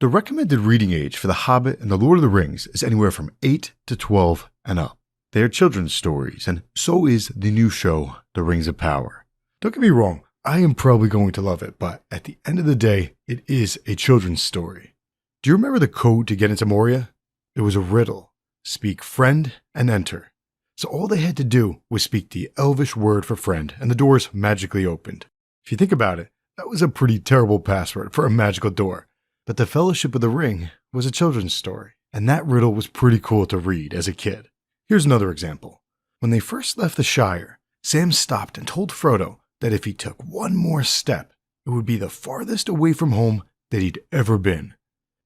The recommended reading age for The Hobbit and The Lord of the Rings is anywhere from 8 to 12 and up. They are children's stories, and so is the new show, The Rings of Power. Don't get me wrong, I am probably going to love it, but at the end of the day, it is a children's story. Do you remember the code to get into Moria? It was a riddle. Speak friend and enter. So all they had to do was speak the Elvish word for friend, and the doors magically opened. If you think about it, that was a pretty terrible password for a magical door. But the Fellowship of the Ring was a children's story, and that riddle was pretty cool to read as a kid. Here's another example. When they first left the Shire, Sam stopped and told Frodo that if he took one more step, it would be the farthest away from home that he'd ever been.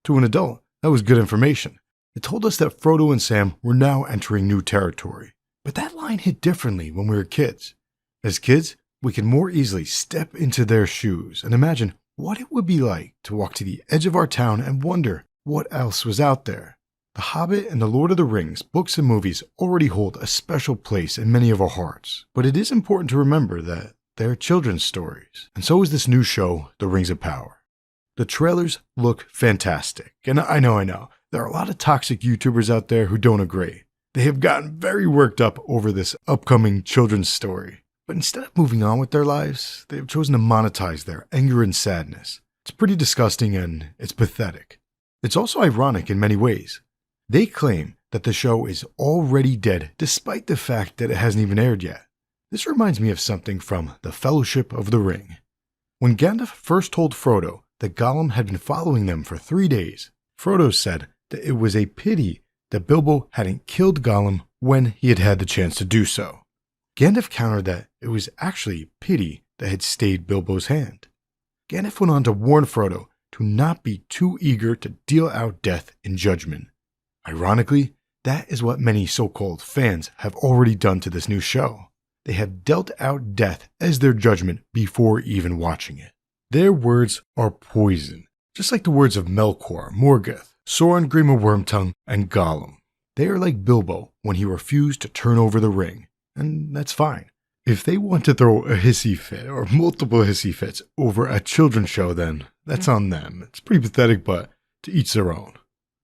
To an adult, that was good information. It told us that Frodo and Sam were now entering new territory. But that line hit differently when we were kids. As kids, we can more easily step into their shoes and imagine what it would be like to walk to the edge of our town and wonder what else was out there. The Hobbit and The Lord of the Rings books and movies already hold a special place in many of our hearts, but it is important to remember that they're children's stories, and so is this new show, The Rings of Power. The trailers look fantastic, and I know, there are a lot of toxic YouTubers out there who don't agree. They have gotten very worked up over this upcoming children's story. But instead of moving on with their lives, they have chosen to monetize their anger and sadness. It's pretty disgusting and it's pathetic. It's also ironic in many ways. They claim that the show is already dead despite the fact that it hasn't even aired yet. This reminds me of something from The Fellowship of the Ring. When Gandalf first told Frodo that Gollum had been following them for 3 days, Frodo said that it was a pity that Bilbo hadn't killed Gollum when he had the chance to do so. Gandalf countered that it was actually pity that had stayed Bilbo's hand. Gandalf went on to warn Frodo to not be too eager to deal out death in judgment. Ironically, that is what many so-called fans have already done to this new show. They have dealt out death as their judgment before even watching it. Their words are poison, just like the words of Melkor, Morgoth, Sauron Grima Wormtongue, and Gollum. They are like Bilbo when he refused to turn over the ring. And that's fine. If they want to throw a hissy fit or multiple hissy fits over a children's show, then that's on them. It's pretty pathetic, but to each their own.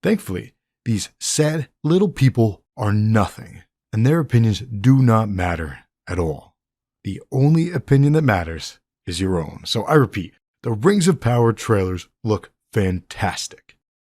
Thankfully, these sad little people are nothing, and their opinions do not matter at all. The only opinion that matters is your own. So I repeat, the Rings of Power trailers look fantastic.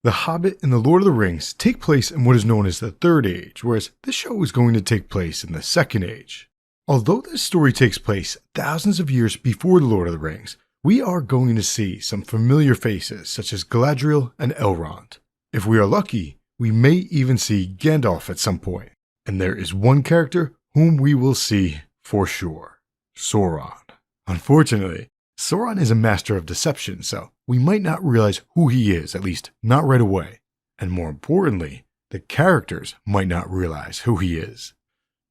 The Hobbit and The Lord of the Rings take place in what is known as the Third Age, whereas this show is going to take place in the Second Age. Although this story takes place thousands of years before The Lord of the Rings, we are going to see some familiar faces such as Galadriel and Elrond. If we are lucky, we may even see Gandalf at some point. And there is one character whom we will see for sure: Sauron. Unfortunately, Sauron is a master of deception, so we might not realize who he is, at least not right away. And more importantly, the characters might not realize who he is.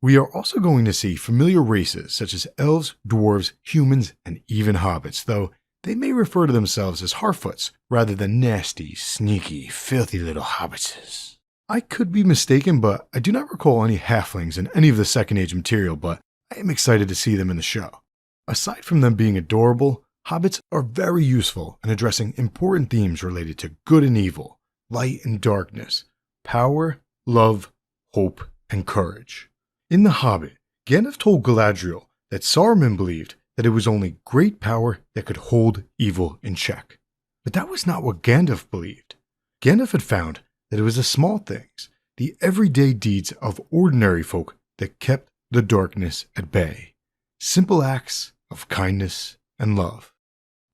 We are also going to see familiar races such as elves, dwarves, humans, and even hobbits, though they may refer to themselves as Harfoots rather than nasty, sneaky, filthy little hobbitses. I could be mistaken, but I do not recall any halflings in any of the Second Age material, but I am excited to see them in the show. Aside from them being adorable, hobbits are very useful in addressing important themes related to good and evil, light and darkness, power, love, hope, and courage. In The Hobbit, Gandalf told Galadriel that Saruman believed that it was only great power that could hold evil in check. But that was not what Gandalf believed. Gandalf had found that it was the small things, the everyday deeds of ordinary folk that kept the darkness at bay. Simple acts of kindness and love.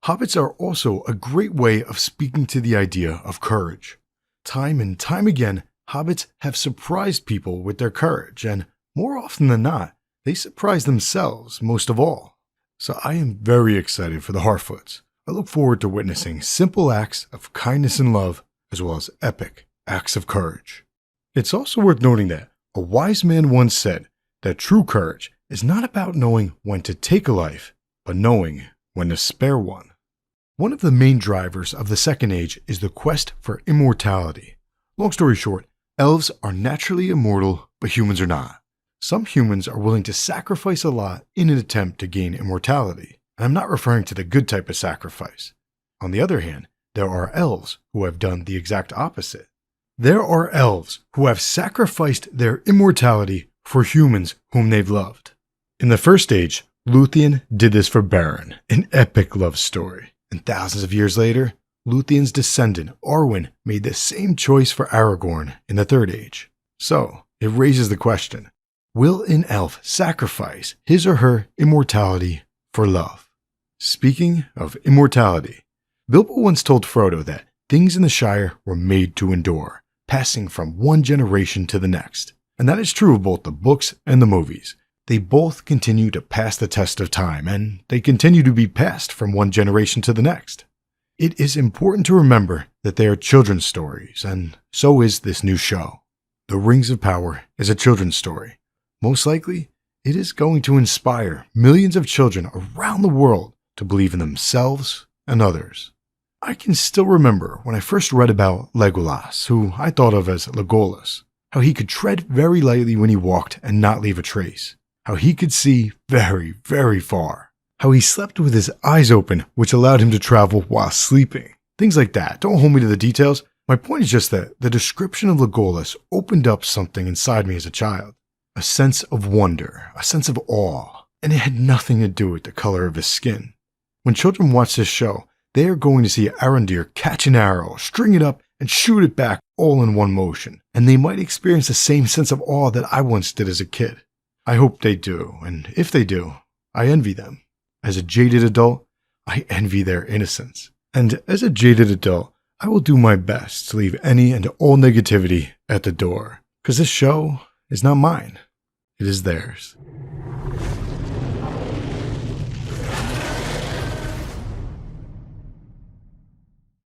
Hobbits are also a great way of speaking to the idea of courage. Time and time again, hobbits have surprised people with their courage, and more often than not, they surprise themselves most of all. So I am very excited for the Harfoots. I look forward to witnessing simple acts of kindness and love, as well as epic acts of courage. It's also worth noting that a wise man once said that true courage is not about knowing when to take a life, but knowing when to spare one. One of the main drivers of the Second Age is the quest for immortality. Long story short, elves are naturally immortal, but humans are not. Some humans are willing to sacrifice a lot in an attempt to gain immortality, and I'm not referring to the good type of sacrifice. On the other hand, there are elves who have done the exact opposite. There are elves who have sacrificed their immortality for humans whom they've loved. In the first age, Luthien did this for Beren, an epic love story. And thousands of years later, Luthien's descendant, Arwen, made the same choice for Aragorn in the third age. So, it raises the question, will an elf sacrifice his or her immortality for love? Speaking of immortality, Bilbo once told Frodo that things in the Shire were made to endure, passing from one generation to the next. And that is true of both the books and the movies. They both continue to pass the test of time, and they continue to be passed from one generation to the next. It is important to remember that they are children's stories, and so is this new show. The Rings of Power is a children's story. Most likely, it is going to inspire millions of children around the world to believe in themselves and others. I can still remember when I first read about Legolas, who I thought of as Legolas, how he could tread very lightly when he walked and not leave a trace, how he could see very, very far, how he slept with his eyes open, which allowed him to travel while sleeping. Things like that. Don't hold me to the details. My point is just that the description of Legolas opened up something inside me as a child. A sense of wonder, a sense of awe, and it had nothing to do with the color of his skin. When children watch this show, they are going to see Arondir catch an arrow, string it up, and shoot it back all in one motion, and they might experience the same sense of awe that I once did as a kid. I hope they do, and if they do, I envy them. As a jaded adult, I envy their innocence. And as a jaded adult, I will do my best to leave any and all negativity at the door, because this show is not mine, it is theirs.